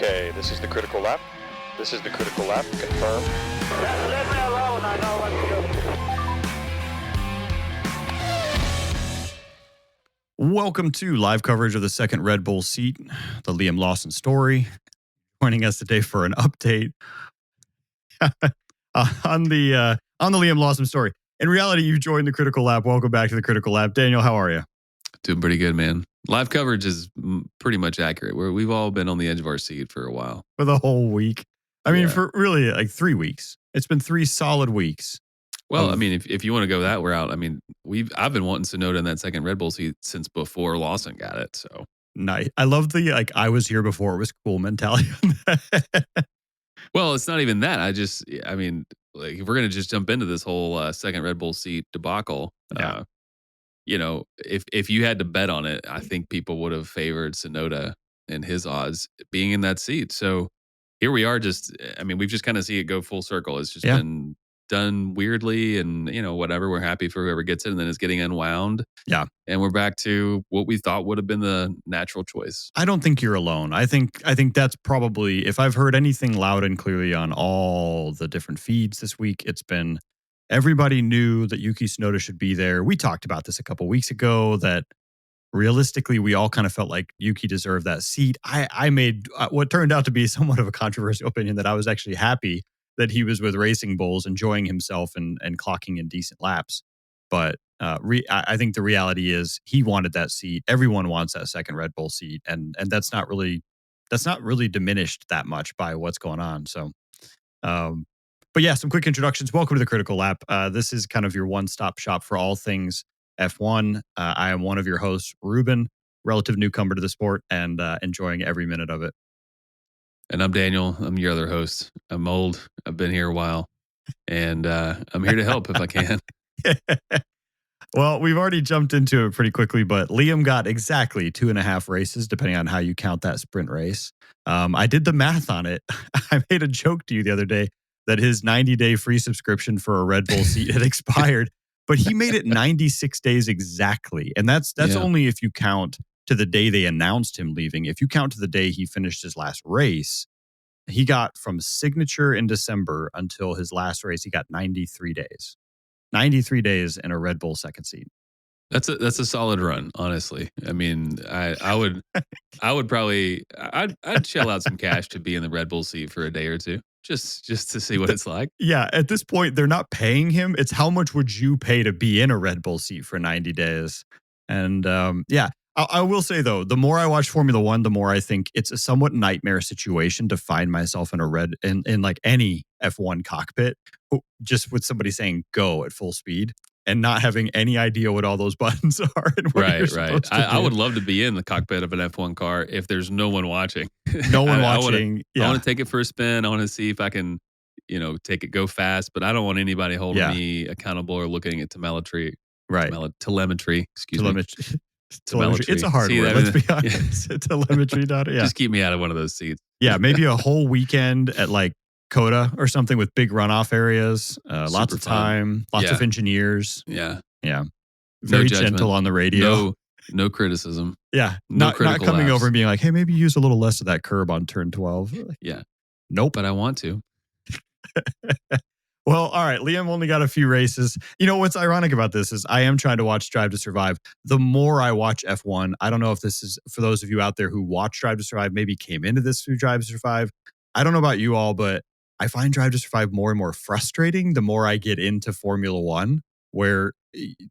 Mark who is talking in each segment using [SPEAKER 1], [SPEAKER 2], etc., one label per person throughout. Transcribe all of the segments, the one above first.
[SPEAKER 1] Okay, this is the critical lap. This is the critical lap. Confirm.
[SPEAKER 2] Leave me alone. I know what to do.
[SPEAKER 3] Welcome to live coverage of the second Red Bull seat, the Liam Lawson story. Joining us today for an update on the Liam Lawson story. In reality, you joined the Critical Lab. Welcome back to the Critical Lab. Daniel, how are you?
[SPEAKER 4] Doing pretty good, man. Live coverage is pretty much accurate. We've all been on the edge of our seat for a while.
[SPEAKER 3] For the whole week. I mean,
[SPEAKER 4] Yeah.
[SPEAKER 3] for really like 3 weeks. It's been 3 solid weeks.
[SPEAKER 4] Well, I mean, if you want to go that route, I mean, I've been wanting Tsunoda in that second Red Bull seat since before Lawson got it. So
[SPEAKER 3] Nice. I love the I was here before it was cool mentality.
[SPEAKER 4] well, it's not even that. I mean, like if we're gonna just jump into this whole second Red Bull seat debacle,
[SPEAKER 3] Yeah.
[SPEAKER 4] If you had to bet on it, I think people would have favored Tsunoda and his odds being in that seat. So here we are. We've just kind of see it go full circle. It's just been done weirdly, and whatever. We're happy for whoever gets it, and then it's getting unwound.
[SPEAKER 3] Yeah.
[SPEAKER 4] And we're back to what we thought would have been the natural choice.
[SPEAKER 3] I don't think you're alone. I think that's probably, if I've heard anything loud and clearly on all the different feeds this week, it's been everybody knew that Yuki Tsunoda should be there. We talked about this a couple weeks ago, that realistically we all kind of felt like Yuki deserved that seat. I made what turned out to be somewhat of a controversial opinion that I was actually happy that he was with Racing Bulls, enjoying himself and clocking in decent laps. But I think the reality is he wanted that seat. Everyone wants that second Red Bull seat, and that's not really diminished that much by what's going on. So, but yeah, some quick introductions. Welcome to the Critical Lap. This is kind of your one-stop shop for all things F1. I am one of your hosts, Ruben, relative newcomer to the sport, and enjoying every minute of it.
[SPEAKER 4] And I'm Daniel. I'm your other host. I'm old. I've been here a while, and I'm here to help if I can.
[SPEAKER 3] Well, we've already jumped into it pretty quickly, but Liam got exactly 2.5 races, depending on how you count that sprint race. I did the math on it. I made a joke to you the other day that his 90-day free subscription for a Red Bull seat had expired, but he made it 96 days exactly. And that's only if you count to the day they announced him leaving. If you count to the day he finished his last race, he got from signature in December until his last race, he got 93 days. 93 days in a Red Bull second seat.
[SPEAKER 4] That's a solid run, honestly. I mean, I would probably I'd shell out some cash to be in the Red Bull seat for a day or two, just to see what it's like.
[SPEAKER 3] Yeah, at this point, they're not paying him. It's how much would you pay to be in a Red Bull seat for 90 days? And I will say though, the more I watch Formula One, the more I think it's a somewhat nightmare situation to find myself in like any F1 cockpit, just with somebody saying go at full speed and not having any idea what all those buttons are. And what you're supposed to
[SPEAKER 4] I
[SPEAKER 3] do.
[SPEAKER 4] would love to be in the cockpit of an F1 car if there's no one watching.
[SPEAKER 3] No one
[SPEAKER 4] I
[SPEAKER 3] watching.
[SPEAKER 4] I want to take it for a spin. I want to see if I can, take it go fast, but I don't want anybody holding me accountable or looking at telemetry.
[SPEAKER 3] Right.
[SPEAKER 4] Telemetry. Excuse me.
[SPEAKER 3] Telemetry. It's a hard word. Let's be honest. Telemetry. Yeah.
[SPEAKER 4] Just keep me out of one of those seats.
[SPEAKER 3] Yeah, maybe a whole weekend at like Coda or something with big runoff areas, lots of time, lots of engineers.
[SPEAKER 4] Yeah.
[SPEAKER 3] Very gentle on the radio.
[SPEAKER 4] No criticism.
[SPEAKER 3] Yeah,
[SPEAKER 4] No
[SPEAKER 3] not coming
[SPEAKER 4] laps.
[SPEAKER 3] over and being like, hey, maybe use a little less of that curb on turn 12.
[SPEAKER 4] Yeah.
[SPEAKER 3] Nope.
[SPEAKER 4] But I want to.
[SPEAKER 3] Well, all right. Liam only got a few races. You know, what's ironic about this is I am trying to watch Drive to Survive. The more I watch F1, I don't know if this is for those of you out there who watch Drive to Survive, maybe came into this through Drive to Survive. I don't know about you all, but I find Drive to Survive more and more frustrating the more I get into Formula One, where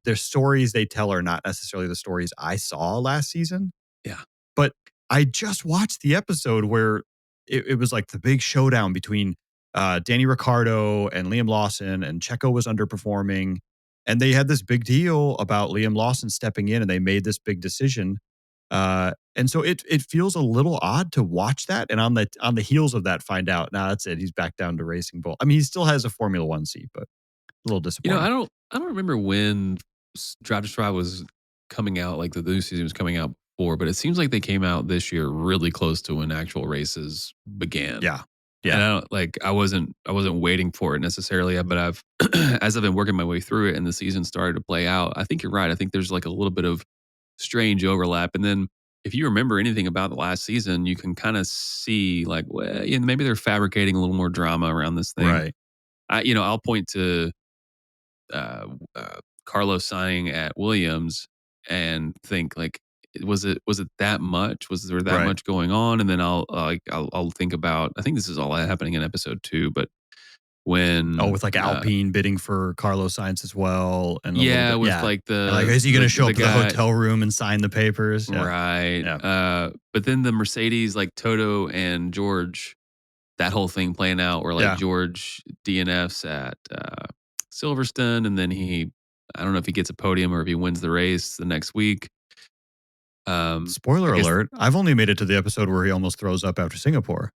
[SPEAKER 3] the stories they tell are not necessarily the stories I saw last season.
[SPEAKER 4] Yeah.
[SPEAKER 3] But I just watched the episode where it was like the big showdown between Danny Ricciardo and Liam Lawson, and Checo was underperforming. And they had this big deal about Liam Lawson stepping in, and they made this big decision. And so it feels a little odd to watch that, and on the heels of that, find out now that's it. He's back down to Racing Bull. I mean, he still has a Formula One seat, but a little disappointing.
[SPEAKER 4] I don't remember when Drive to Survive was coming out, like the new season was coming out before, but it seems like they came out this year really close to when actual races began.
[SPEAKER 3] Yeah.
[SPEAKER 4] And I wasn't waiting for it necessarily, but as I've been working my way through it and the season started to play out, I think you're right. I think there's like a little bit of strange overlap. And then if you remember anything about the last season, you can kind of see like, well, maybe they're fabricating a little more drama around this thing.
[SPEAKER 3] Right.
[SPEAKER 4] I'll point to uh, Carlos signing at Williams and think like, was it that much? Was there that
[SPEAKER 3] Right.
[SPEAKER 4] much going on? And then I'll think about. I think this is all happening in episode 2, but when
[SPEAKER 3] with like Alpine bidding for Carlos Sainz as well, and a little bit,
[SPEAKER 4] with like
[SPEAKER 3] and like, is he going to show up to the
[SPEAKER 4] guy,
[SPEAKER 3] hotel room and sign the papers? Yeah.
[SPEAKER 4] Right.
[SPEAKER 3] Yeah.
[SPEAKER 4] But then the Mercedes, like Toto and George, that whole thing playing out where like George DNFs at Silverstone, and then I don't know if he gets a podium or if he wins the race the next week.
[SPEAKER 3] Spoiler alert, I've only made it to the episode where he almost throws up after Singapore.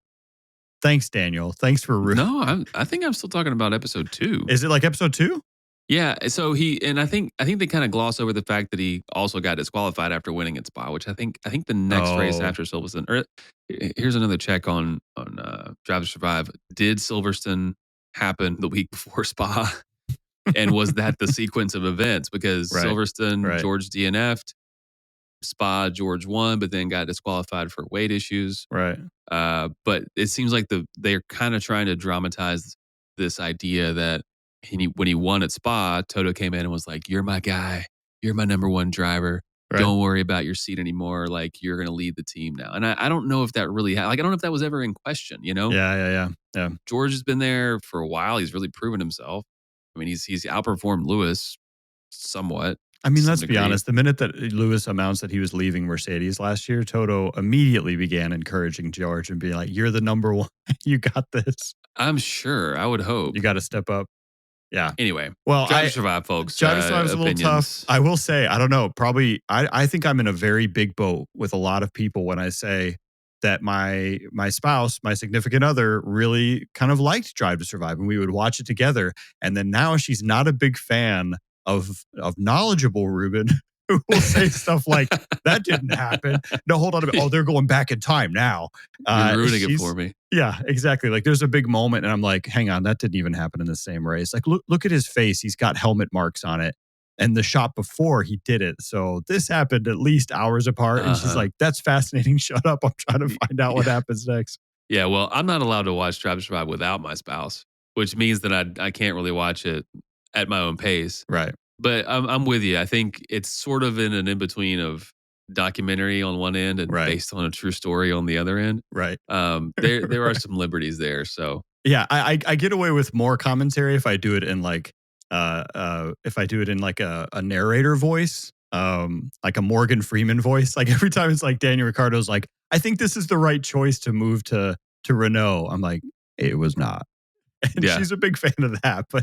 [SPEAKER 3] Thanks, Daniel. Thanks for
[SPEAKER 4] No, I think I'm still talking about episode 2.
[SPEAKER 3] Is it like episode 2?
[SPEAKER 4] Yeah. So I think they kind of gloss over the fact that he also got disqualified after winning at Spa, which I think the next race after Silverstone. Or here's another check on Drive to Survive. Did Silverstone happen the week before Spa? And was that the sequence of events? Because Silverstone, George DNF'd. Spa, George won, but then got disqualified for weight issues.
[SPEAKER 3] Right.
[SPEAKER 4] But it seems like they're kind of trying to dramatize this idea that when he won at Spa, Toto came in and was like, "You're my guy. You're my number one driver. Right. Don't worry about your seat anymore. Like, you're going to lead the team now." And I don't know if that really I don't know if that was ever in question, you know?
[SPEAKER 3] Yeah.
[SPEAKER 4] George has been there for a while. He's really proven himself. I mean, he's outperformed Lewis somewhat.
[SPEAKER 3] I mean, let's be honest. The minute that Lewis announced that he was leaving Mercedes last year, Toto immediately began encouraging George and being like, "You're the number one. You got this."
[SPEAKER 4] I'm sure. I would hope.
[SPEAKER 3] You got to step up. Yeah.
[SPEAKER 4] Anyway,
[SPEAKER 3] well,
[SPEAKER 4] Drive to Survive, folks.
[SPEAKER 3] Drive to Survive is a little tough. I will say, I don't know. Probably, I think I'm in a very big boat with a lot of people when I say that my spouse, my significant other, really kind of liked Drive to Survive, and we would watch it together. And then now she's not a big fan of knowledgeable Ruben, who will say stuff like, "That didn't happen. No, hold on a minute. Oh, they're going back in time now."
[SPEAKER 4] You're ruining it for me.
[SPEAKER 3] Yeah, exactly. Like there's a big moment and I'm like, hang on, that didn't even happen in the same race. Like look at his face. He's got helmet marks on it. And the shot before he did it. So this happened at least hours apart. And she's like, "That's fascinating. Shut up. I'm trying to find out what happens next."
[SPEAKER 4] Yeah, well, I'm not allowed to watch Drive to Survive without my spouse, which means that I can't really watch it at my own pace.
[SPEAKER 3] Right.
[SPEAKER 4] But I'm with you. I think it's sort of in an in-between of documentary on one end and based on a true story on the other end.
[SPEAKER 3] Right.
[SPEAKER 4] There are some liberties there. So
[SPEAKER 3] yeah, I get away with more commentary if I do it in like a narrator voice, like a Morgan Freeman voice. Like every time it's like Daniel Ricciardo's like, "I think this is the right choice to move to Renault." I'm like, "It was not." And she's a big fan of that, but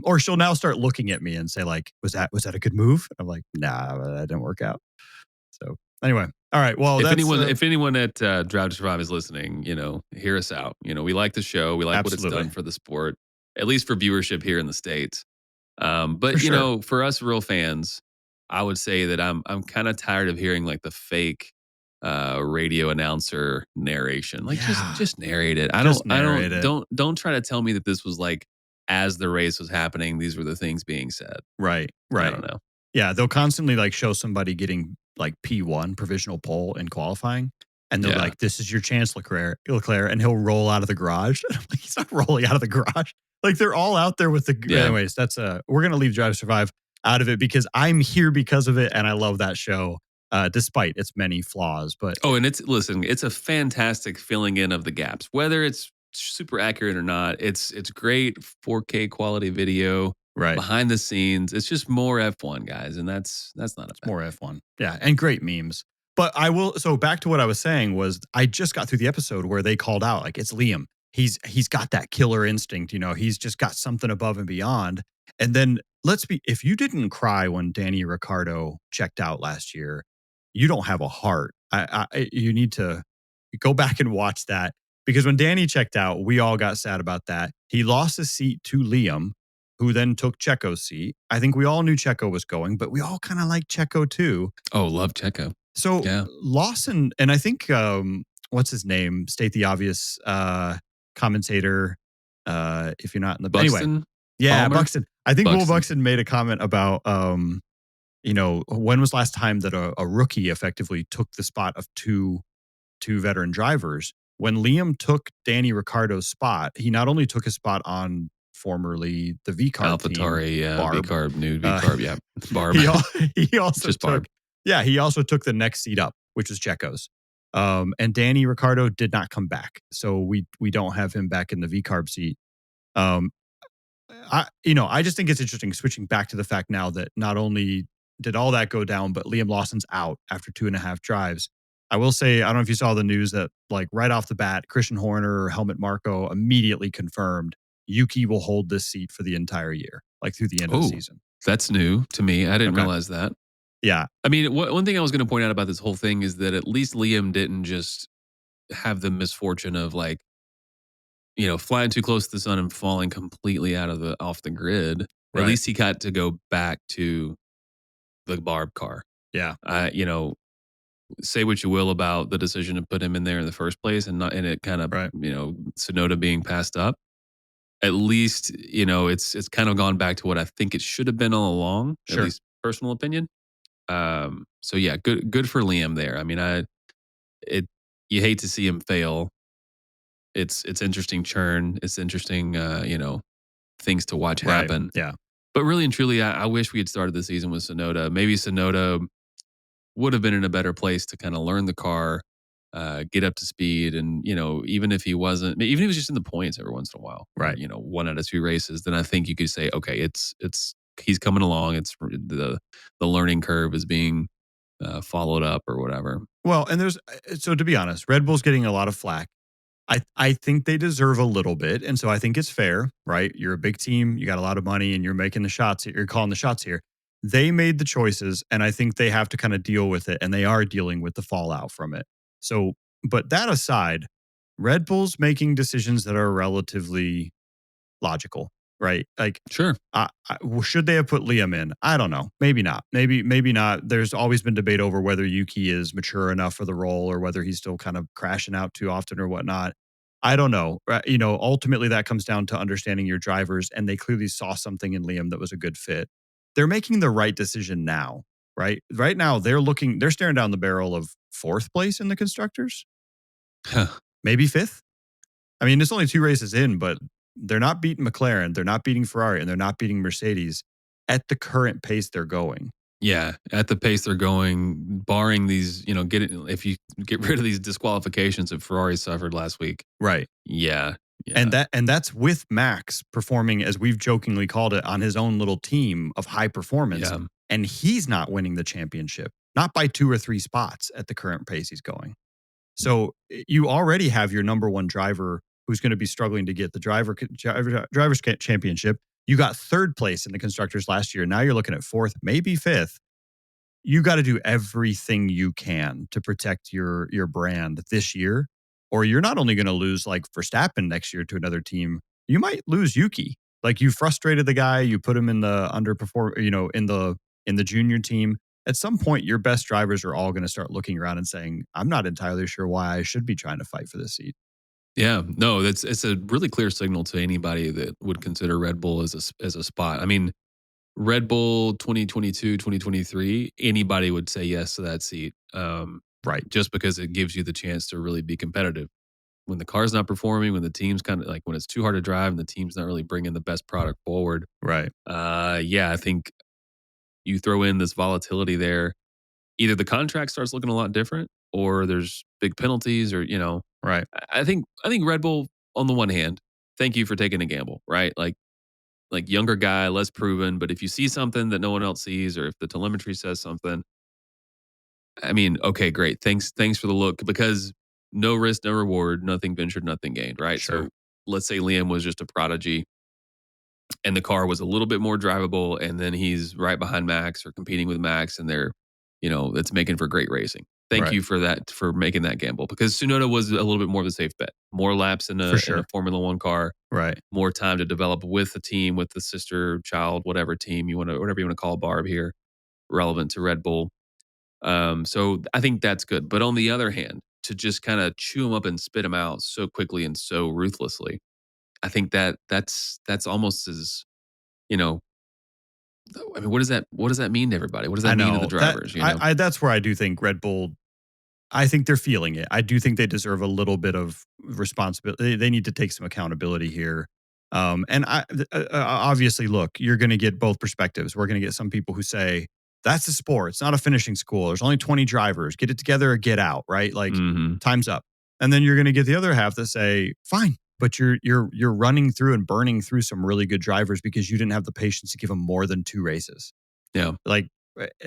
[SPEAKER 3] or she'll now start looking at me and say like, was that a good move? I'm like, "Nah, that didn't work out." So anyway, all right. Well,
[SPEAKER 4] if anyone at Drive to Survive is listening, hear us out. We like the show. We like what it's done for the sport, at least for viewership here in the States. But for us real fans, I would say that I'm kind of tired of hearing like the fake radio announcer narration. Like just narrate it. Don't try to tell me that this was like as the race was happening, these were the things being said.
[SPEAKER 3] Right.
[SPEAKER 4] I don't know.
[SPEAKER 3] Yeah, they'll constantly like show somebody getting like P1 provisional pole in qualifying, and they'll be like, "This is your chance, Leclerc," and he'll roll out of the garage. I'm like, he's not rolling out of the garage. Like they're all out there with the. Yeah. Anyways, we're gonna leave Drive to Survive out of it because I'm here because of it, and I love that show. Despite its many flaws, but
[SPEAKER 4] and it's a fantastic filling in of the gaps, whether it's super accurate or not. It's great 4K quality video, behind the scenes. It's just more F1, guys, and that's not
[SPEAKER 3] more F1. Yeah, and great memes. But I will. So back to what I was saying was I just got through the episode where they called out like it's Liam. He's got that killer instinct. He's just got something above and beyond. And then if you didn't cry when Danny Ricciardo checked out last year, you don't have a heart. You need to go back and watch that, because when Danny checked out, we all got sad about that. He lost his seat to Liam, who then took Checo's seat. I think we all knew Checo was going, but we all kind of like Checo too.
[SPEAKER 4] Oh, love Checo.
[SPEAKER 3] So Lawson, and I think, what's his name? State the obvious commentator, if you're not in the...
[SPEAKER 4] Buxton?
[SPEAKER 3] Anyway. Yeah,
[SPEAKER 4] Palmer?
[SPEAKER 3] Buxton. I think Will Buxton made a comment about when was last time that a rookie effectively took the spot of two veteran drivers? When Liam took Danny Ricciardo's spot, he not only took his spot on formerly the VCARB team,
[SPEAKER 4] AlphaTauri, yeah,
[SPEAKER 3] Barb.
[SPEAKER 4] VCARB, new VCARB, yeah, Barb.
[SPEAKER 3] He also
[SPEAKER 4] Just
[SPEAKER 3] took,
[SPEAKER 4] Barb.
[SPEAKER 3] yeah, he also took the next seat up, which was Checo's. And Danny Ricciardo did not come back, so we don't have him back in the VCARB seat. I just think it's interesting switching back to the fact now that not only did all that go down, but Liam Lawson's out after 2.5 drives. I will say, I don't know if you saw the news that like right off the bat, Christian Horner or Helmut Marko immediately confirmed Yuki will hold this seat for the entire year, like through the end of the season.
[SPEAKER 4] That's new to me. I didn't
[SPEAKER 3] Okay.
[SPEAKER 4] realize that.
[SPEAKER 3] Yeah.
[SPEAKER 4] I mean, one thing I was going to point out about this whole thing is that at least Liam didn't just have the misfortune of like, flying too close to the sun and falling completely off the grid.
[SPEAKER 3] Right.
[SPEAKER 4] At least he got to go back to the Barb car.
[SPEAKER 3] Yeah.
[SPEAKER 4] Say what you will about the decision to put him in there in the first place and it kind of,
[SPEAKER 3] Right.
[SPEAKER 4] Tsunoda being passed up. At least, it's kind of gone back to what I think it should have been all along,
[SPEAKER 3] Sure.
[SPEAKER 4] at least personal opinion. So yeah, good for Liam there. I mean, you hate to see him fail. It's interesting churn. It's interesting, things to watch happen.
[SPEAKER 3] Right. Yeah.
[SPEAKER 4] But really and truly, I wish we had started the season with Tsunoda. Maybe Tsunoda would have been in a better place to kind of learn the car, get up to speed. And, even if he wasn't, even if he was just in the points every once in a while,
[SPEAKER 3] right.
[SPEAKER 4] Or, 1 out of 2 races, then I think you could say, okay, he's coming along. It's the learning curve is being followed up or whatever.
[SPEAKER 3] Well, and so to be honest, Red Bull's getting a lot of flack. I think they deserve a little bit. And so I think it's fair, right? You're a big team, you got a lot of money, and you're making the shots, you're calling the shots here. They made the choices, and I think they have to kind of deal with it, and they are dealing with the fallout from it. So, but that aside, Red Bull's making decisions that are relatively logical, right? Like,
[SPEAKER 4] sure.
[SPEAKER 3] Should they have put Liam in? I don't know. Maybe not. Maybe not. There's always been debate over whether Yuki is mature enough for the role or whether he's still kind of crashing out too often or whatnot. I don't know. Ultimately that comes down to understanding your drivers, and they clearly saw something in Liam that was a good fit. They're making the right decision now, right? Right now they're staring down the barrel of 4th place in the Constructors. Maybe 5th. I mean, it's only 2 races in, but they're not beating McLaren, they're not beating Ferrari, and they're not beating Mercedes at the current pace they're going.
[SPEAKER 4] Yeah, at the pace they're going, barring these, if you get rid of these disqualifications that Ferrari suffered last week.
[SPEAKER 3] Right.
[SPEAKER 4] Yeah.
[SPEAKER 3] And that's with Max performing, as we've jokingly called it, on his own little team of high performance.
[SPEAKER 4] Yeah.
[SPEAKER 3] And he's not winning the championship, not by 2 or 3 spots at the current pace he's going. So you already have your number 1 driver who's going to be struggling to get the driver's championship. You got 3rd place in the Constructors last year. Now you're looking at 4th, maybe 5th. You got to do everything you can to protect your brand this year, or you're not only going to lose like Verstappen next year to another team, you might lose Yuki. Like, you frustrated the guy, you put him in the in the junior team. At some point, your best drivers are all going to start looking around and saying, I'm not entirely sure why I should be trying to fight for this seat.
[SPEAKER 4] Yeah, no, it's a really clear signal to anybody that would consider Red Bull as a spot. I mean, Red Bull 2022, 2023, anybody would say yes to that seat.
[SPEAKER 3] Right.
[SPEAKER 4] Just because it gives you the chance to really be competitive. When the car's not performing, when the team's kind of like, when it's too hard to drive and the team's not really bringing the best product forward.
[SPEAKER 3] Right.
[SPEAKER 4] Yeah, I think you throw in this volatility there. Either the contract starts looking a lot different, or there's big penalties, or
[SPEAKER 3] right.
[SPEAKER 4] I think Red Bull, on the one hand, thank you for taking a gamble, right? Like younger guy, less proven, but if you see something that no one else sees, or if the telemetry says something, I mean, okay, great. Thanks for the look, because no risk, no reward, nothing ventured, nothing gained, right?
[SPEAKER 3] Sure.
[SPEAKER 4] So let's say Liam was just a prodigy and the car was a little bit more drivable, and then he's right behind Max or competing with Max, and they're, it's making for great racing. Thank you for that, for making that gamble, because Tsunoda was a little bit more of a safe bet. More laps in a Formula One car,
[SPEAKER 3] right?
[SPEAKER 4] More time to develop with the team, with the sister, child, whatever team whatever you want to call Barb here, relevant to Red Bull. So I think that's good. But on the other hand, to just kind of chew them up and spit them out so quickly and so ruthlessly, I think that's almost as, I mean, what does that mean to everybody? What does
[SPEAKER 3] I
[SPEAKER 4] that mean to the
[SPEAKER 3] know that
[SPEAKER 4] drivers? You know,
[SPEAKER 3] that's where I do think Red Bull. I think they're feeling it. I do think they deserve a little bit of responsibility. They need to take some accountability here. And obviously, look, you're going to get both perspectives. We're going to get some people who say that's a sport. It's not a finishing school. There's only 20 drivers. Get it together or get out. Right? Like
[SPEAKER 4] hmm
[SPEAKER 3] time's up. And then you're going to get the other half that say, fine, but you're running through and burning through some really good drivers because you didn't have the patience to give them more than 2 races.
[SPEAKER 4] yeah,
[SPEAKER 3] Like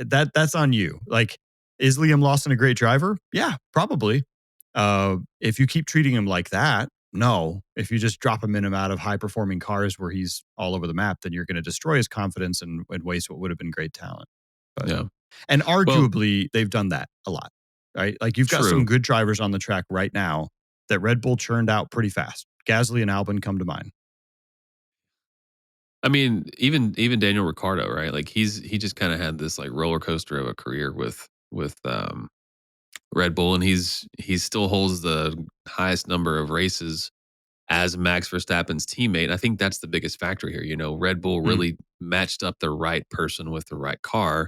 [SPEAKER 3] that's on you. Like, is Liam Lawson a great driver? Yeah, probably. If you keep treating him like that, no. If you just drop him in and out of high performing cars where he's all over the map, then you're going to destroy his confidence and waste what would have been great talent. But
[SPEAKER 4] yeah.
[SPEAKER 3] and
[SPEAKER 4] Well,
[SPEAKER 3] arguably they've done that a lot, right? Like you've got some
[SPEAKER 4] true.
[SPEAKER 3] good drivers on the track right now that Red Bull churned out pretty fast. Gasly and Albon come to mind.
[SPEAKER 4] I mean, even Daniel Ricciardo, right? Like he just kind of had this like roller coaster of a career with Red Bull, and he still holds the highest number of races as Max Verstappen's teammate. I think that's the biggest factor here. You know, Red Bull
[SPEAKER 3] Mm,
[SPEAKER 4] really matched up the right person with the right car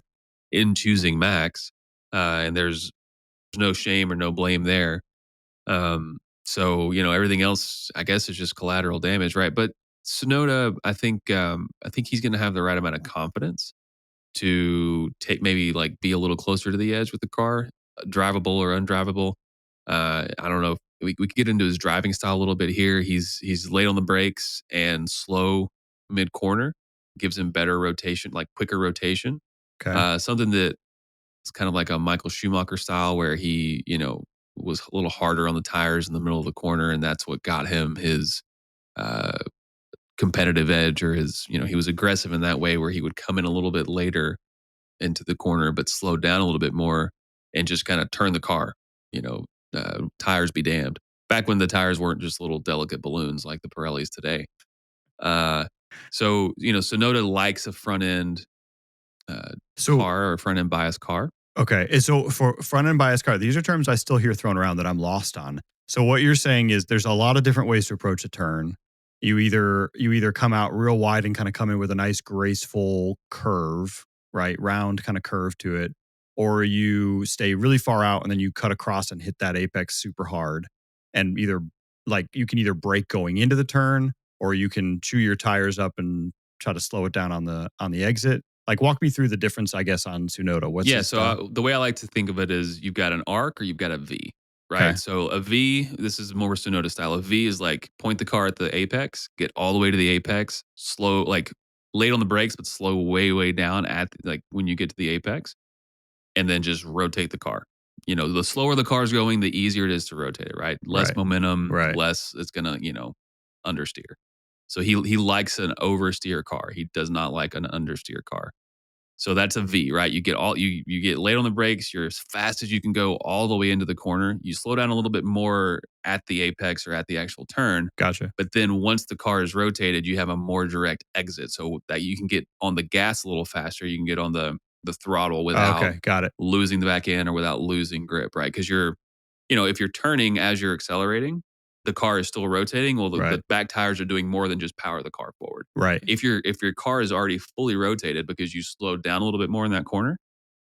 [SPEAKER 4] in choosing Max, and there's no shame or no blame there. So you know, everything else, I guess, is just collateral damage, right? But Sonoda, I think he's going to have the right amount of confidence to take maybe like be a little closer to the edge with the car, drivable or undrivable. I don't know. If we could get into his driving style a little bit here. He's late on the brakes and slow mid corner, gives him better rotation, like quicker rotation.
[SPEAKER 3] okay.
[SPEAKER 4] Something that is kind of like a Michael Schumacher style, where he was a little harder on the tires in the middle of the corner, and that's what got him his uh, competitive edge, or his he was aggressive in that way, where he would come in a little bit later into the corner, but slow down a little bit more and just kind of turn the car. You know, tires be damned. Back when the tires weren't just little delicate balloons like the Pirellis today. Uh, so Sonoda likes a front end
[SPEAKER 3] So
[SPEAKER 4] car or front end bias car.
[SPEAKER 3] okay. So for front end bias car, these are terms I still hear thrown around that I'm lost on. So what you're saying is there's a lot of different ways to approach a turn. You either come out real wide and kind of come in with a nice graceful curve, right? Round kind of curve to it, or you stay really far out and then you cut across and hit that apex super hard. And either like you can either brake going into the turn or you can chew your tires up and try to slow it down on the exit. Like, walk me through the difference, I guess, on Tsunoda. What's
[SPEAKER 4] Yeah.
[SPEAKER 3] his
[SPEAKER 4] So
[SPEAKER 3] style?
[SPEAKER 4] the way I like to think of it is you've got an arc or you've got a V,
[SPEAKER 3] Okay.
[SPEAKER 4] right? So a V, this is more Sonoda style. A V is like point the car at the apex, get all the way to the apex, slow, like late on the brakes, but slow way, way down at like when you get to the apex, and then just rotate the car. You know, the slower the car's going, the easier it is to rotate it, right? Less
[SPEAKER 3] Right.
[SPEAKER 4] momentum,
[SPEAKER 3] Right.
[SPEAKER 4] less it's gonna, understeer. So he likes an oversteer car. He does not like an understeer car. So that's a V, right? You get late on the brakes, you're as fast as you can go all the way into the corner. You slow down a little bit more at the apex or at the actual turn.
[SPEAKER 3] Gotcha.
[SPEAKER 4] But then once the car is rotated, you have a more direct exit so that you can get on the gas a little faster. You can get on the throttle
[SPEAKER 3] Oh,
[SPEAKER 4] without
[SPEAKER 3] okay. Got it.
[SPEAKER 4] losing the back end or without losing grip, right? Because if you're turning as you're accelerating, the car is still rotating. Well,
[SPEAKER 3] Right.
[SPEAKER 4] the back tires are doing more than just power the car forward.
[SPEAKER 3] Right.
[SPEAKER 4] If your car is already fully rotated because you slowed down a little bit more in that corner,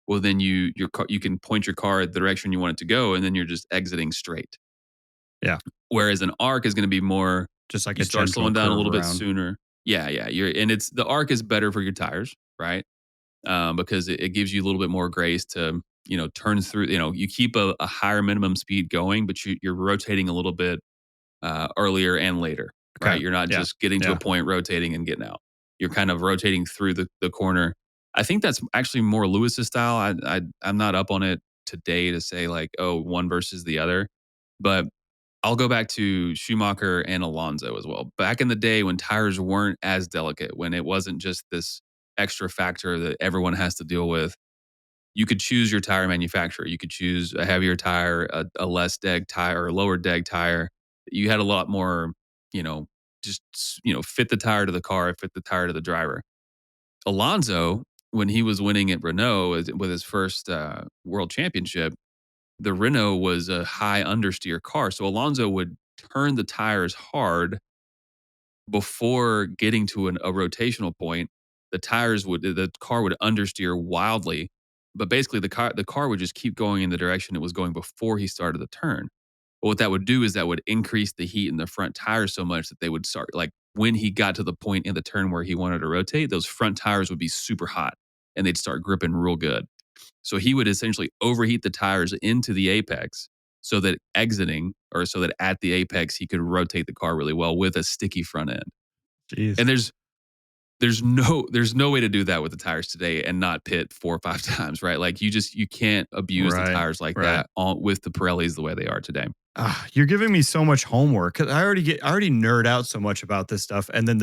[SPEAKER 4] well then you can point your car the direction you want it to go, and then you're just exiting straight.
[SPEAKER 3] Yeah.
[SPEAKER 4] Whereas an arc is going to be more,
[SPEAKER 3] Just like
[SPEAKER 4] you
[SPEAKER 3] a
[SPEAKER 4] start
[SPEAKER 3] gentle
[SPEAKER 4] slowing down a
[SPEAKER 3] curve
[SPEAKER 4] little bit
[SPEAKER 3] around.
[SPEAKER 4] sooner. Yeah, yeah. It's the arc is better for your tires, right? Because it gives you a little bit more grace to turn through. You keep a higher minimum speed going, but you're rotating a little bit earlier and later, right?
[SPEAKER 3] Okay.
[SPEAKER 4] You're not
[SPEAKER 3] Yeah.
[SPEAKER 4] just getting to a
[SPEAKER 3] Yeah.
[SPEAKER 4] point, rotating and getting out. You're kind of rotating through the corner. I think that's actually more Lewis's style. I'm not up on it today to say like, oh, one versus the other, but I'll go back to Schumacher and Alonso as well. Back in the day when tires weren't as delicate, when it wasn't just this extra factor that everyone has to deal with, you could choose your tire manufacturer. You could choose a heavier tire, a less deg tire, or a lower deg tire. You had a lot more, fit the tire to the car, fit the tire to the driver. Alonso, when he was winning at Renault with his first world championship, the Renault was a high understeer car. So Alonso would turn the tires hard before getting to a rotational point. the car would understeer wildly, but basically the car would just keep going in the direction it was going before he started the turn. But what that would do is that would increase the heat in the front tires so much that they would start, like, when he got to the point in the turn where he wanted to rotate, those front tires would be super hot and they'd start gripping real good. So he would essentially overheat the tires into the apex so that at the apex he could rotate the car really well with a sticky front end.
[SPEAKER 3] Jeez.
[SPEAKER 4] And there's no way to do that with the tires today and not pit 4 or 5 times, right? Like you can't abuse the tires like that with the Pirellis the way they are today.
[SPEAKER 3] You're giving me so much homework. 'Cause I already nerd out so much about this stuff. And then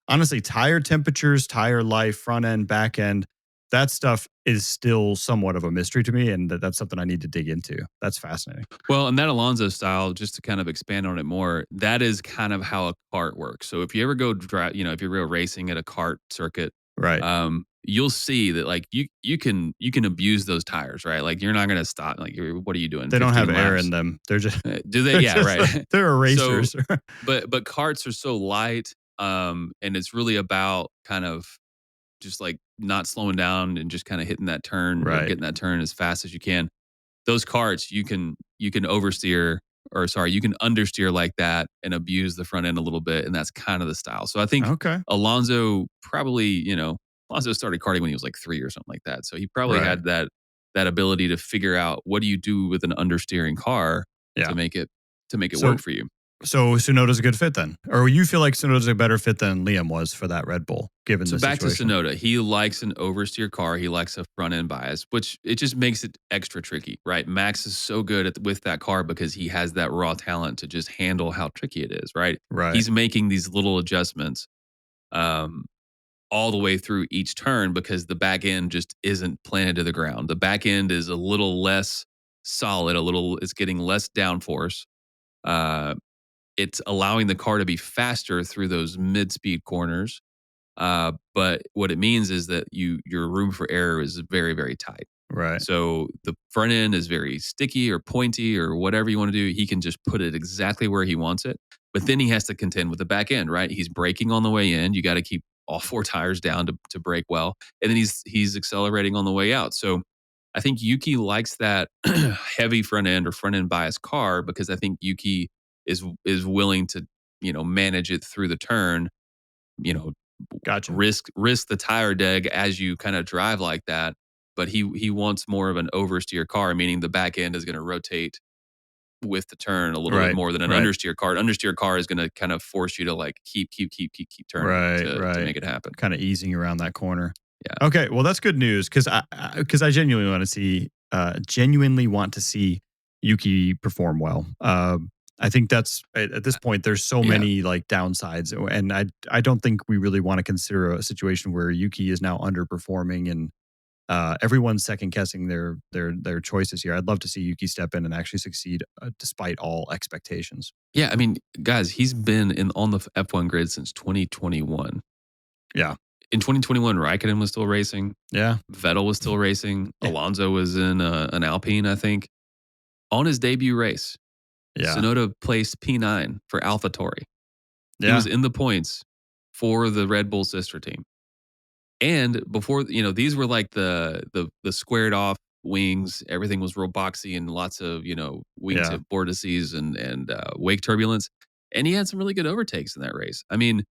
[SPEAKER 3] honestly, tire temperatures, tire life, front end, back end, that stuff is still somewhat of a mystery to me. And that's something I need to dig into. That's fascinating.
[SPEAKER 4] Well, and that Alonso style, just to kind of expand on it more, that is kind of how a kart works. So if you ever go drive, if you're real racing at a kart circuit,
[SPEAKER 3] Right.
[SPEAKER 4] you'll see that like you can abuse those tires, right? Like you're not going to stop. Like what are you doing?
[SPEAKER 3] They don't have
[SPEAKER 4] 15
[SPEAKER 3] air
[SPEAKER 4] laps?
[SPEAKER 3] in them. They're just
[SPEAKER 4] Do they? Yeah, right.
[SPEAKER 3] They're erasers.
[SPEAKER 4] So, but karts are so light, and it's really about kind of just like not slowing down and just kind of hitting that turn or
[SPEAKER 3] Right.
[SPEAKER 4] getting that turn as fast as you can. Those karts you can oversteer, or sorry, you can understeer like that and abuse the front end a little bit, and that's kind of the style. So I think
[SPEAKER 3] Okay.
[SPEAKER 4] Alonso probably, Alonso started karting when he was like 3 or something like that. So he probably
[SPEAKER 3] Right.
[SPEAKER 4] had that ability to figure out what do you do with an understeering car
[SPEAKER 3] Yeah.
[SPEAKER 4] to make it
[SPEAKER 3] So-
[SPEAKER 4] work for you.
[SPEAKER 3] So Tsunoda's a good fit then, or you feel like Tsunoda's a better fit than Liam was for that Red Bull, given
[SPEAKER 4] So
[SPEAKER 3] the
[SPEAKER 4] back
[SPEAKER 3] situation.
[SPEAKER 4] to Tsunoda, he likes an oversteer car. He likes a front end bias, which it just makes it extra tricky, right? Max is so good with that car because he has that raw talent to just handle how tricky it is, right?
[SPEAKER 3] Right.
[SPEAKER 4] He's making these little adjustments all the way through each turn because the back end just isn't planted to the ground. The back end is a little less solid, it's getting less downforce. It's allowing the car to be faster through those mid-speed corners. But what it means is that your room for error is very, very tight.
[SPEAKER 3] Right.
[SPEAKER 4] So the front end is very sticky or pointy or whatever you want to do. He can just put it exactly where he wants it. But then he has to contend with the back end, right? He's braking on the way in. You got to keep all 4 tires down to brake well. And then he's accelerating on the way out. So I think Yuki likes that heavy front end or front end bias car because I think Yuki is willing to, manage it through the turn,
[SPEAKER 3] Gotcha.
[SPEAKER 4] risk the tire deg as you kind of drive like that. But he wants more of an oversteer car, meaning the back end is going to rotate with the turn a little bit more than an understeer car. An understeer car is going to kind of force you to like keep turning to make it happen.
[SPEAKER 3] Kind of easing around that corner.
[SPEAKER 4] Yeah.
[SPEAKER 3] Okay. Well, that's good news because I genuinely want to see Yuki perform well. I think that's at this point. There's so many like downsides, and I don't think we really want to consider a situation where Yuki is now underperforming and everyone's second guessing their choices here. I'd love to see Yuki step in and actually succeed despite all expectations.
[SPEAKER 4] Yeah, I mean, guys, he's been on the F1 grid since 2021.
[SPEAKER 3] Yeah.
[SPEAKER 4] In 2021, Raikkonen was still racing.
[SPEAKER 3] Yeah.
[SPEAKER 4] Vettel was still racing.
[SPEAKER 3] Yeah.
[SPEAKER 4] Alonso was in an Alpine, I think. On his debut race, Tsunoda placed P9 for AlphaTauri. He was in the points for the Red Bull sister team. And before, these were like the squared off wings. Everything was real boxy and lots of, wingtip vortices and wake turbulence. And he had some really good overtakes in that race. I mean,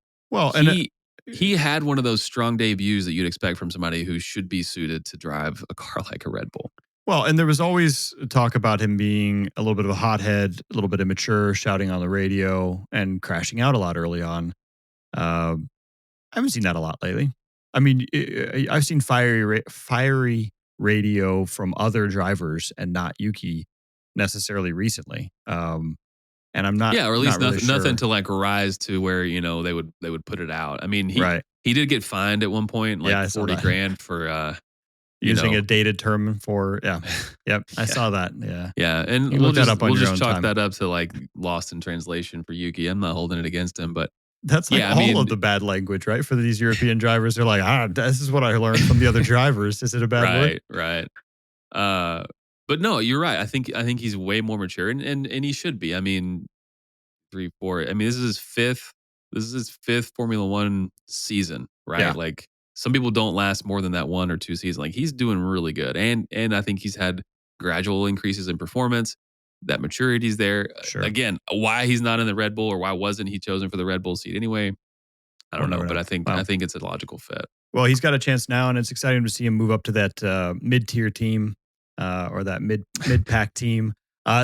[SPEAKER 4] he had one of those strong debuts that you'd expect from somebody who should be suited to drive a car like a Red Bull.
[SPEAKER 3] Well, and there was always talk about him being a little bit of a hothead, a little bit immature, shouting on the radio and crashing out a lot early on. I haven't seen that a lot lately. I mean, I've seen fiery radio from other drivers and not Yuki necessarily recently. And I'm not.
[SPEAKER 4] Yeah, or at least
[SPEAKER 3] really
[SPEAKER 4] nothing
[SPEAKER 3] sure.
[SPEAKER 4] to like rise to where they would put it out. I mean, he did get fined at one point, like $40,000 for
[SPEAKER 3] using a dated term for Yep, I saw that.
[SPEAKER 4] Yeah, and we'll just chalk that up to like lost in translation for Yuki. I'm not holding it against him, but
[SPEAKER 3] that's like all of the bad language, right? For these European drivers, they're like, this is what I learned from the other drivers. Is it a bad word?
[SPEAKER 4] Right. But no, you're right. I think he's way more mature, and he should be. I mean, 3, 4. I mean, this is his fifth Formula One season, right?
[SPEAKER 3] Yeah.
[SPEAKER 4] Like some people don't last more than that 1 or 2 seasons. Like, he's doing really good. And I think he's had gradual increases in performance. That maturity's there.
[SPEAKER 3] Sure.
[SPEAKER 4] Again, why he's not in the Red Bull, or why wasn't he chosen for the Red Bull seat anyway? I don't
[SPEAKER 3] We'll
[SPEAKER 4] know,
[SPEAKER 3] never
[SPEAKER 4] but
[SPEAKER 3] know.
[SPEAKER 4] I think it's a logical fit.
[SPEAKER 3] Well, he's got a chance now, and it's exciting to see him move up to that mid-tier team or that mid-pack team.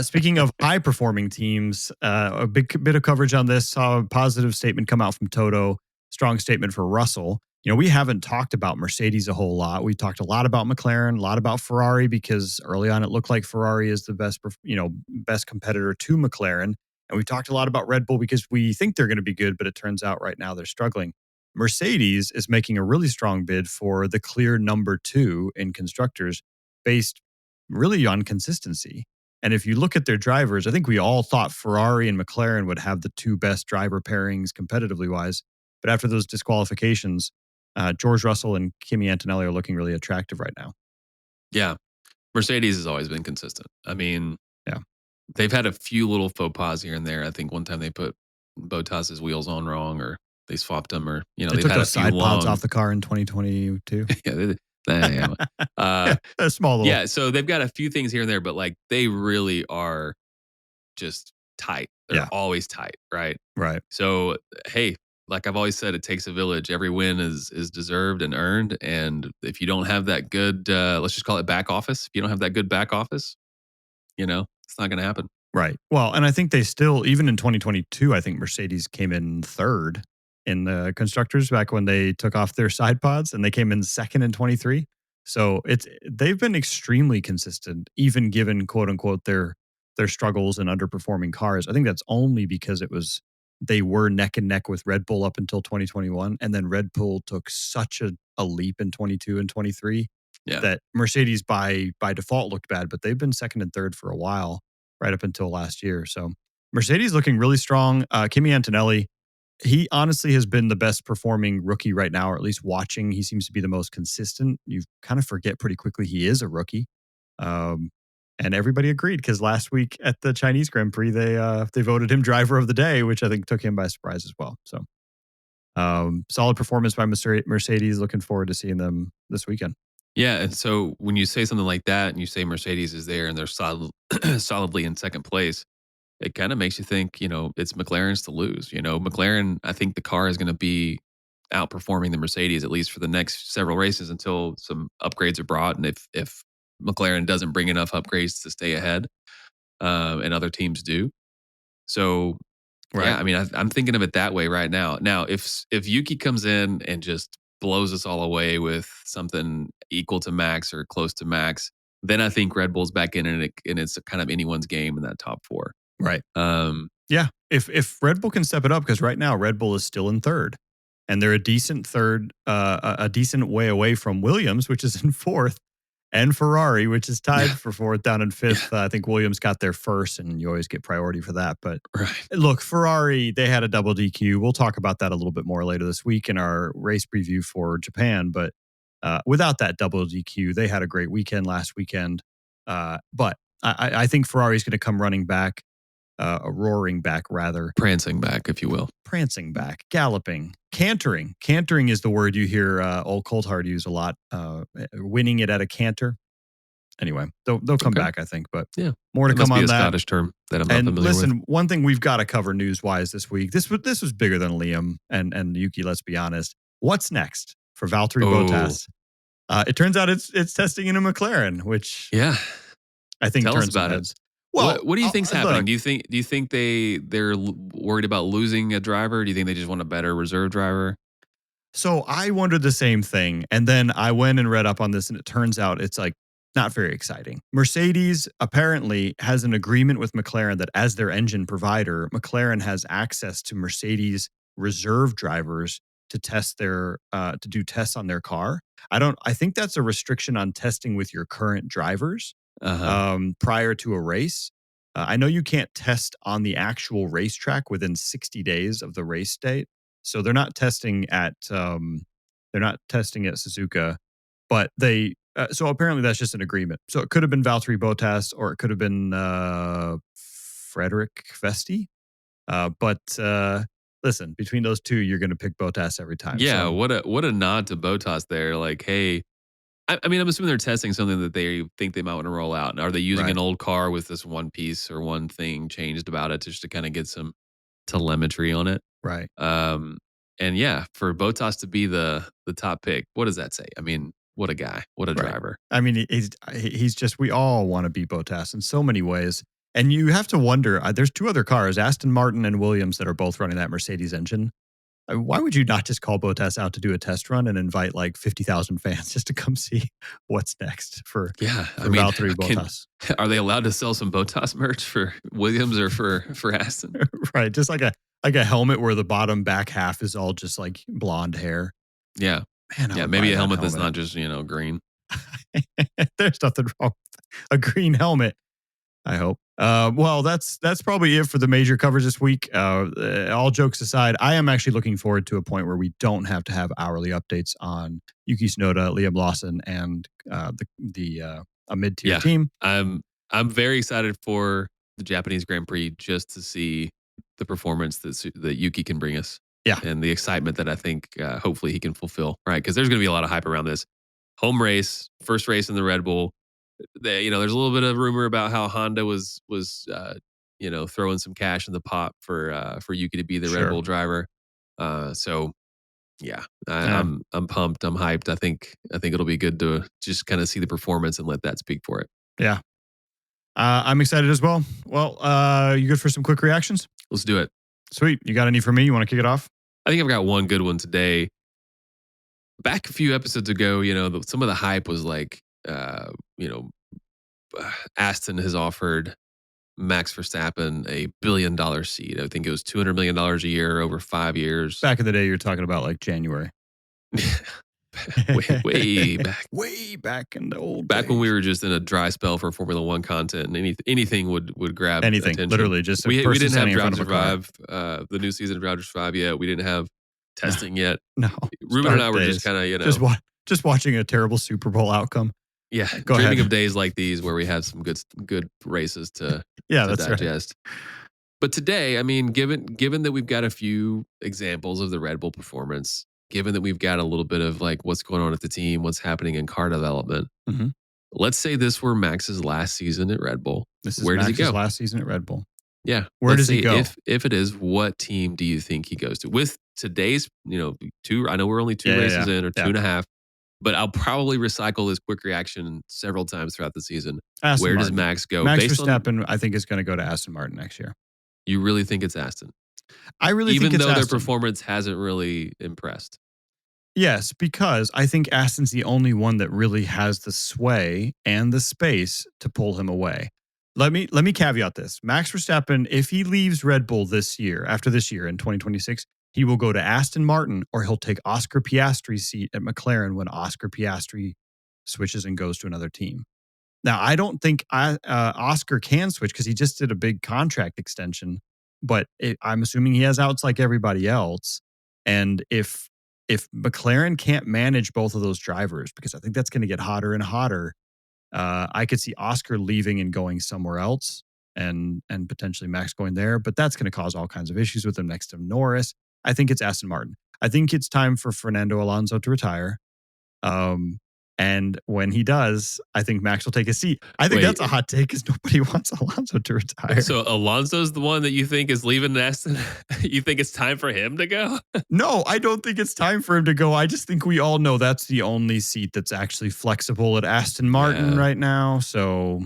[SPEAKER 3] Speaking of high-performing teams, a big bit of coverage on this. Saw a positive statement come out from Toto. Strong statement for Russell. We haven't talked about Mercedes a whole lot. We talked a lot about McLaren, a lot about Ferrari, because early on it looked like Ferrari is the best competitor to McLaren. And we talked a lot about Red Bull because we think they're going to be good, but it turns out right now they're struggling. Mercedes is making a really strong bid for the clear number 2 in constructors, based really on consistency. And if you look at their drivers, I think we all thought Ferrari and McLaren would have the 2 best driver pairings competitively wise. But after those disqualifications, George Russell and Kimi Antonelli are looking really attractive right now.
[SPEAKER 4] Yeah. Mercedes has always been consistent. I mean,
[SPEAKER 3] yeah,
[SPEAKER 4] they've had a few little faux pas here and there. I think one time they put Bottas's wheels on wrong, or they swapped them, or
[SPEAKER 3] they
[SPEAKER 4] they've
[SPEAKER 3] took
[SPEAKER 4] had
[SPEAKER 3] those
[SPEAKER 4] a few
[SPEAKER 3] side pods
[SPEAKER 4] long
[SPEAKER 3] off the car in 2022.
[SPEAKER 4] yeah,
[SPEAKER 3] A small little.
[SPEAKER 4] yeah. So they've got a few things here and there, but like they really are just tight. They're always tight, right?
[SPEAKER 3] Right.
[SPEAKER 4] So hey, like I've always said, it takes a village. Every win is deserved and earned. And if you don't have that good, let's just call it back office. If you don't have that good back office, it's not going to happen.
[SPEAKER 3] Right. Well, and I think they still, even in 2022, I think Mercedes came in 3rd in the constructors back when they took off their side pods, and they came in 2nd in 23. So they've been extremely consistent, even given quote unquote their struggles and underperforming cars. I think that's only because they were neck and neck with Red Bull up until 2021, and then Red Bull took such a leap in 22 and 23 that Mercedes by default looked bad, but they've been 2nd and 3rd for a while, right up until last year. So Mercedes looking really strong. Kimi Antonelli, he honestly has been the best performing rookie right now, or at least watching. He seems to be the most consistent. You kind of forget pretty quickly he is a rookie. And everybody agreed, because last week at the Chinese Grand Prix, they voted him driver of the day, which I think took him by surprise as well. So solid performance by Mercedes. Looking forward to seeing them this weekend.
[SPEAKER 4] Yeah, and so when you say something like that, and you say Mercedes is there and they're solidly in 2nd place, it kind of makes you think, it's McLaren's to lose. McLaren, I think the car is going to be outperforming the Mercedes, at least for the next several races, until some upgrades are brought. And if McLaren doesn't bring enough upgrades to stay ahead, and other teams do. So, yeah, I mean, I'm thinking of it that way right now. Now, if Yuki comes in and just blows us all away with something equal to Max or close to Max, then I think Red Bull's back in, and it's kind of anyone's game in that top 4.
[SPEAKER 3] Right. Yeah. If Red Bull can step it up, because right now Red Bull is still in 3rd, and they're a decent 3rd, a decent way away from Williams, which is in 4th, and Ferrari, which is tied for 4th, down in 5th. I think Williams got there first, and you always get priority for that. But look, Ferrari, they had a double DQ. We'll talk about that a little bit more later this week in our race preview for Japan. But without that double DQ, they had a great weekend last weekend. But I think Ferrari's going to come running back. Roaring back, rather.
[SPEAKER 4] Prancing back, if you will.
[SPEAKER 3] Prancing back, galloping, cantering. Cantering is the word you hear old Coulthard use a lot. Winning it at a canter. Anyway, they'll come back, I think. But more to come on that.
[SPEAKER 4] Scottish term that I'm not familiar with.
[SPEAKER 3] Listen, one thing we've got to cover news-wise this week. This was bigger than Liam and Yuki, let's be honest. What's next for Valtteri Bottas? It turns out it's testing in a McLaren, which I think turns some heads.
[SPEAKER 4] Well, what do you think's happening? Do you think they're worried about losing a driver? Do you think they just want a better reserve driver?
[SPEAKER 3] So I wondered the same thing, and then I went and read up on this, and it turns out it's like not very exciting. Mercedes apparently has an agreement with McLaren that as their engine provider, McLaren has access to Mercedes reserve drivers to test to do tests on their car. I think that's a restriction on testing with your current drivers. Prior to a race. I know you can't test on the actual racetrack within 60 days of the race date. So they're not testing at Suzuka, but so apparently that's just an agreement. So it could have been Valtteri Bottas, or it could have been Frederick Vesti. But listen, between those two, you're going to pick Bottas every time.
[SPEAKER 4] Yeah,
[SPEAKER 3] So,
[SPEAKER 4] what a nod to Bottas there. Like, hey, I mean, I'm assuming they're testing something that they think they might want to roll out. Are they using
[SPEAKER 3] Right.
[SPEAKER 4] an old car with this one piece or one thing changed about it just to kind of get some telemetry on it?
[SPEAKER 3] right.
[SPEAKER 4] And yeah, for Bottas to be the top pick, what does that say? I mean, what a guy, what a
[SPEAKER 3] Right.
[SPEAKER 4] driver.
[SPEAKER 3] I mean, he's just, we all want to be Bottas in so many ways. And you have to wonder, there's two other cars, Aston Martin and Williams, that are both running that Mercedes engine. Why would you not just call Bottas out to do a test run and invite like 50,000 fans just to come see what's next for Valtteri Bottas?
[SPEAKER 4] Are they allowed to sell some Bottas merch for Williams or for Aston?
[SPEAKER 3] Right. Just like a helmet where the bottom back half is all just like blonde hair.
[SPEAKER 4] Yeah.
[SPEAKER 3] Man,
[SPEAKER 4] yeah, maybe a helmet that's not just, green.
[SPEAKER 3] There's nothing wrong with a green helmet, I hope. Well, that's probably it for the major coverage this week. All jokes aside, I am actually looking forward to a point where we don't have to have hourly updates on Yuki Tsunoda, Liam Lawson, and a mid-tier team.
[SPEAKER 4] I'm very excited for the Japanese Grand Prix just to see the performance that Yuki can bring us.
[SPEAKER 3] Yeah,
[SPEAKER 4] and the excitement that I think hopefully he can fulfill. Right, because there's going to be a lot of hype around this home race, first race in the Red Bull. There's a little bit of rumor about how Honda was throwing some cash in the pot for Yuki to be the Red Bull driver. So yeah, I'm pumped. I'm hyped. I think it'll be good to just kind of see the performance and let that speak for it.
[SPEAKER 3] Yeah, I'm excited as well. Well, you good for some quick reactions?
[SPEAKER 4] Let's do it.
[SPEAKER 3] Sweet. You got any for me? You want to kick it off?
[SPEAKER 4] I think I've got one good one today. Back a few episodes ago, some of the hype was like, Aston has offered Max Verstappen $1 billion seat. I think it was $200 million a year over 5 years.
[SPEAKER 3] Back in the day, you're talking about like January.
[SPEAKER 4] way back.
[SPEAKER 3] Way back in the old
[SPEAKER 4] Back
[SPEAKER 3] days.
[SPEAKER 4] when we were just in a dry spell for Formula One content and anything would grab attention.
[SPEAKER 3] Literally just
[SPEAKER 4] we didn't have Drive to Survive, the new season of Drive to Survive yet. We didn't have testing yet.
[SPEAKER 3] No.
[SPEAKER 4] Ruben and I were just kind of,
[SPEAKER 3] just watching a terrible Super Bowl outcome.
[SPEAKER 4] Yeah, dreaming of days like these where we have some good races to digest. Right. But today, I mean, given that we've got a few examples of the Red Bull performance, given that we've got a little bit of like what's going on at the team, what's happening in car development, let's say this were Max's last season at Red Bull. Where does he go?
[SPEAKER 3] Last season at Red Bull.
[SPEAKER 4] Yeah.
[SPEAKER 3] Where does he go?
[SPEAKER 4] If it is, what team do you think he goes to? With today's, I know we're only two races in or 2.5. But I'll probably recycle this quick reaction several times throughout the season. Where does Max go?
[SPEAKER 3] Max Verstappen, I think, is going to go to Aston Martin next year.
[SPEAKER 4] You really think it's Aston?
[SPEAKER 3] I really think it's Aston.
[SPEAKER 4] Even though their performance hasn't really impressed.
[SPEAKER 3] Yes, because I think Aston's the only one that really has the sway and the space to pull him away. Let me caveat this. Max Verstappen, if he leaves Red Bull after this year in 2026, he will go to Aston Martin, or he'll take Oscar Piastri's seat at McLaren when Oscar Piastri switches and goes to another team. Now, I don't think Oscar can switch because he just did a big contract extension, but I'm assuming he has outs like everybody else. And if McLaren can't manage both of those drivers, because I think that's going to get hotter and hotter, I could see Oscar leaving and going somewhere else, and potentially Max going there. But that's going to cause all kinds of issues with him next to Norris. I think it's Aston Martin. I think it's time for Fernando Alonso to retire. And when he does, I think Max will take his seat. I think that's a hot take because nobody wants Alonso to retire.
[SPEAKER 4] So Alonso's the one that you think is leaving Aston? You think it's time for him to go?
[SPEAKER 3] No, I don't think it's time for him to go. I just think we all know that's the only seat that's actually flexible at Aston Martin right now. So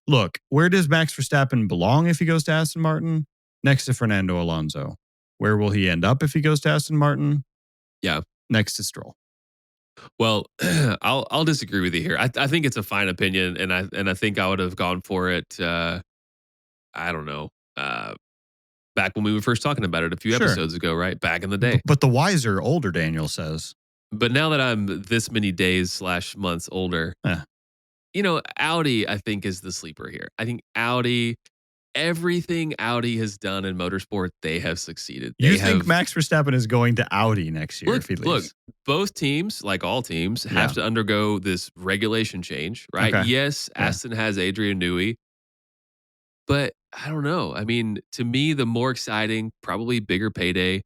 [SPEAKER 3] look, where does Max Verstappen belong if he goes to Aston Martin? Next to Fernando Alonso. Where will he end up if he goes to Aston Martin?
[SPEAKER 4] Yeah.
[SPEAKER 3] Next to Stroll.
[SPEAKER 4] Well, I'll disagree with you here. I think it's a fine opinion, and I think I would have gone for it. I don't know. Back when we were first talking about it a few episodes ago, right? Back in the day.
[SPEAKER 3] But the wiser, older Daniel says.
[SPEAKER 4] But now that I'm this many days / months older, Audi, I think, is the sleeper here. I think everything Audi has done in motorsport, they have succeeded.
[SPEAKER 3] You think Max Verstappen is going to Audi next year if he leaves?
[SPEAKER 4] Look, both teams, like all teams, have to undergo this regulation change, right? Okay. Yes, Aston has Adrian Newey, but I don't know. I mean, to me, the more exciting, probably bigger payday,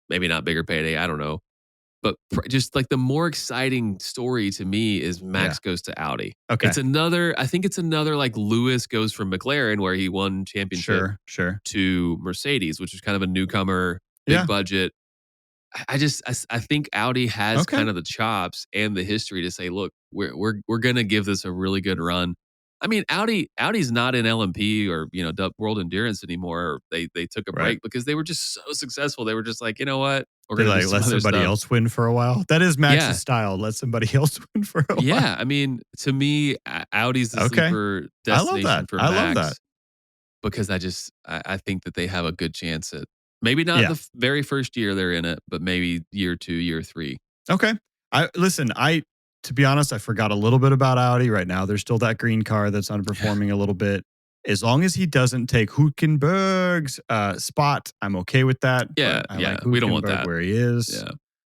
[SPEAKER 4] maybe not bigger payday. I don't know. But just like the more exciting story to me is
[SPEAKER 3] Yeah.
[SPEAKER 4] Max goes to Audi.
[SPEAKER 3] Okay.
[SPEAKER 4] I think it's another like Lewis goes from McLaren where he won championship
[SPEAKER 3] Sure.
[SPEAKER 4] to Mercedes, which is kind of a newcomer, big
[SPEAKER 3] Yeah.
[SPEAKER 4] budget. I think Audi has
[SPEAKER 3] Okay.
[SPEAKER 4] kind of the chops and the history to say, look, we're gonna give this a really good run. I mean, Audi's not in LMP or World Endurance anymore. They took a
[SPEAKER 3] Right.
[SPEAKER 4] break because they were just so successful. They were just like, you know what, we're
[SPEAKER 3] They
[SPEAKER 4] gonna do
[SPEAKER 3] like
[SPEAKER 4] some
[SPEAKER 3] let
[SPEAKER 4] other
[SPEAKER 3] somebody
[SPEAKER 4] stuff.
[SPEAKER 3] else win for a while. That is Max's
[SPEAKER 4] Yeah.
[SPEAKER 3] style. Let somebody else win for a while.
[SPEAKER 4] Yeah, I mean, to me, Audi's the
[SPEAKER 3] Okay.
[SPEAKER 4] sleeper
[SPEAKER 3] I love
[SPEAKER 4] destination
[SPEAKER 3] that.
[SPEAKER 4] for
[SPEAKER 3] I
[SPEAKER 4] Max
[SPEAKER 3] love that.
[SPEAKER 4] because I think that they have a good chance at maybe not
[SPEAKER 3] Yeah.
[SPEAKER 4] the very first year they're in it, but maybe year 2, year 3.
[SPEAKER 3] Okay. To be honest, I forgot a little bit about Audi right now. There's still that green car that's underperforming a little bit. As long as he doesn't take Hülkenberg's spot, I'm okay with that.
[SPEAKER 4] Yeah,
[SPEAKER 3] But I
[SPEAKER 4] yeah,
[SPEAKER 3] like
[SPEAKER 4] we don't want
[SPEAKER 3] Hülkenberg
[SPEAKER 4] that.
[SPEAKER 3] where he is.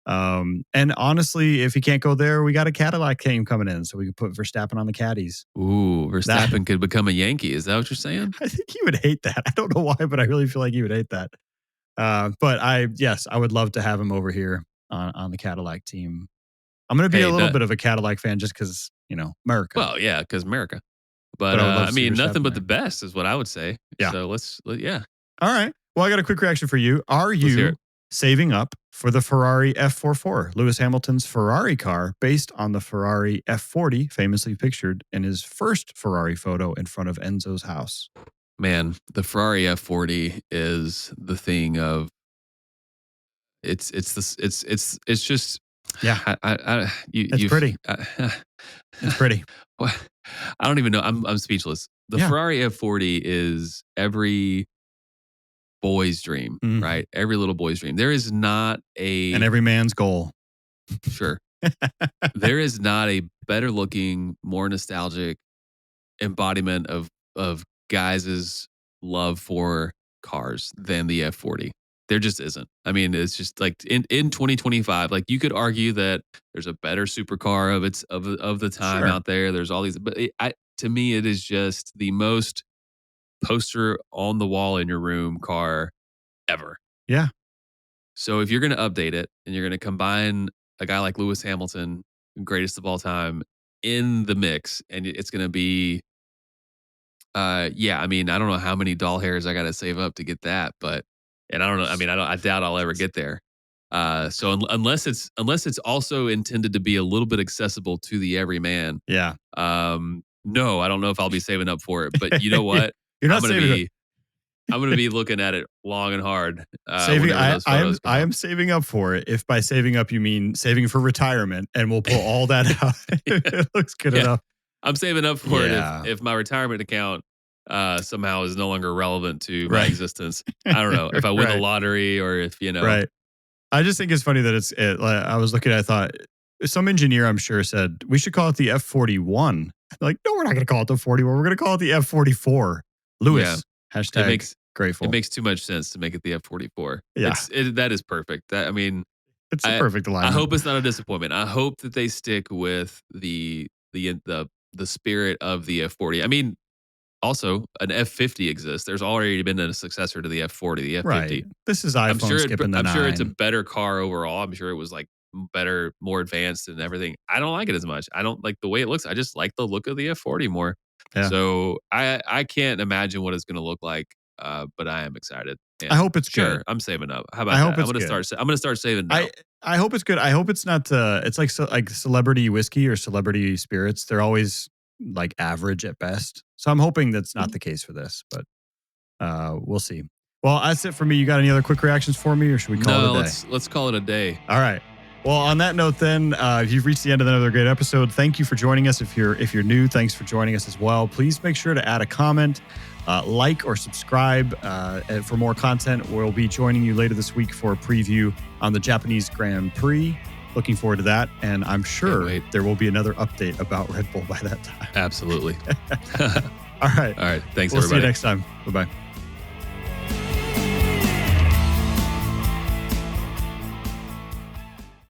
[SPEAKER 4] Yeah.
[SPEAKER 3] And honestly, if he can't go there, we got a Cadillac team coming in, so we can put Verstappen on the Caddies.
[SPEAKER 4] Ooh, Verstappen could become a Yankee. Is that what you're saying?
[SPEAKER 3] I think he would hate that. I don't know why, but I really feel like he would hate that. But I would love to have him over here on the Cadillac team. I'm going to be a little bit of a Cadillac fan just because, America.
[SPEAKER 4] Well, yeah, because America. But
[SPEAKER 3] I would love
[SPEAKER 4] I
[SPEAKER 3] to see
[SPEAKER 4] mean, nothing
[SPEAKER 3] Verstappen
[SPEAKER 4] but
[SPEAKER 3] there.
[SPEAKER 4] the best is what I would say.
[SPEAKER 3] Yeah.
[SPEAKER 4] So yeah.
[SPEAKER 3] All right. Well, I got a quick reaction for you. Are
[SPEAKER 4] hear
[SPEAKER 3] you
[SPEAKER 4] it.
[SPEAKER 3] saving up for the Ferrari F44, Lewis Hamilton's Ferrari car, based on the Ferrari F40, famously pictured in his first Ferrari photo in front of Enzo's house?
[SPEAKER 4] Man, the Ferrari F40 is the thing of it's just
[SPEAKER 3] Yeah.
[SPEAKER 4] it's
[SPEAKER 3] pretty. It's pretty.
[SPEAKER 4] I don't even know. I'm speechless. The
[SPEAKER 3] Yeah.
[SPEAKER 4] Ferrari F40 is every boy's dream,
[SPEAKER 3] Mhm.
[SPEAKER 4] right? Every little boy's dream. There is not a
[SPEAKER 3] And every man's goal.
[SPEAKER 4] sure. There is not a better looking, more nostalgic embodiment of guys' love for cars than the F40. There just isn't. I mean, it's just like in 2025, like you could argue that there's a better supercar of the time
[SPEAKER 3] Sure.
[SPEAKER 4] out there. There's all these, but to me, it is just the most poster on the wall in your room car ever.
[SPEAKER 3] Yeah.
[SPEAKER 4] So if you're going to update it and you're going to combine a guy like Lewis Hamilton, greatest of all time, in the mix, and it's going to be, yeah, I mean, I don't know how many doll hairs I got to save up to get that, but, and I don't know, I mean, I doubt I'll ever get there. So unless it's also intended to be a little bit accessible to the everyman,
[SPEAKER 3] Yeah.
[SPEAKER 4] no, I don't know if I'll be saving up for it. But you know what?
[SPEAKER 3] You're not
[SPEAKER 4] I'm gonna be looking at it long and hard.
[SPEAKER 3] saving.
[SPEAKER 4] Whenever those photos come
[SPEAKER 3] I
[SPEAKER 4] up.
[SPEAKER 3] am saving up for it. If by saving up you mean saving for retirement, and we'll pull all that out. It looks good
[SPEAKER 4] Yeah.
[SPEAKER 3] enough.
[SPEAKER 4] I'm saving up for
[SPEAKER 3] Yeah.
[SPEAKER 4] it if my retirement account somehow is no longer relevant to my
[SPEAKER 3] Right.
[SPEAKER 4] existence. I don't know if I win the
[SPEAKER 3] Right.
[SPEAKER 4] lottery or if
[SPEAKER 3] Right. I just think it's funny that I was looking, I thought some engineer, I'm sure, said we should call it the F41. Like, no, we're not going to call it the 41. We're going to call it the F44. Lewis.
[SPEAKER 4] Yeah.
[SPEAKER 3] Hashtag grateful.
[SPEAKER 4] It makes too much sense to make it the F44.
[SPEAKER 3] Yeah.
[SPEAKER 4] That is perfect. I mean,
[SPEAKER 3] It's a perfect alignment.
[SPEAKER 4] I hope it's not a disappointment. I hope that they stick with the spirit of the F40. I mean, also an F50 exists. There's already been a successor to the F40, the F50.
[SPEAKER 3] Right. This is iPhone skipping the 9.
[SPEAKER 4] I'm sure it's a better car overall. I'm sure it was like better, more advanced and everything. I don't like it as much. I don't like the way it looks. I just like the look of the F40 more.
[SPEAKER 3] Yeah.
[SPEAKER 4] So I can't imagine what it's going to look like, but I am excited. And
[SPEAKER 3] I hope it's
[SPEAKER 4] sure,
[SPEAKER 3] good.
[SPEAKER 4] I'm saving up. How about
[SPEAKER 3] I hope
[SPEAKER 4] that?
[SPEAKER 3] it's
[SPEAKER 4] I'm going to start saving now.
[SPEAKER 3] I hope it's good. I hope it's not. It's like celebrity whiskey or celebrity spirits. They're always like average at best. So I'm hoping that's not the case for this, but we'll see. Well, that's it for me. You got any other quick reactions for me, or should we call it a day?
[SPEAKER 4] Let's call it a day.
[SPEAKER 3] All right. Well, on that note, then, if you've reached the end of another great episode, thank you for joining us. If you're new, thanks for joining us as well. Please make sure to add a comment, like or subscribe for more content. We'll be joining you later this week for a preview on the Japanese Grand Prix. Looking forward to that, and I'm sure there will be another update about Red Bull by that time.
[SPEAKER 4] Absolutely.
[SPEAKER 3] All right.
[SPEAKER 4] All right. Thanks,
[SPEAKER 3] We'll
[SPEAKER 4] everybody.
[SPEAKER 3] see you next time. Bye-bye.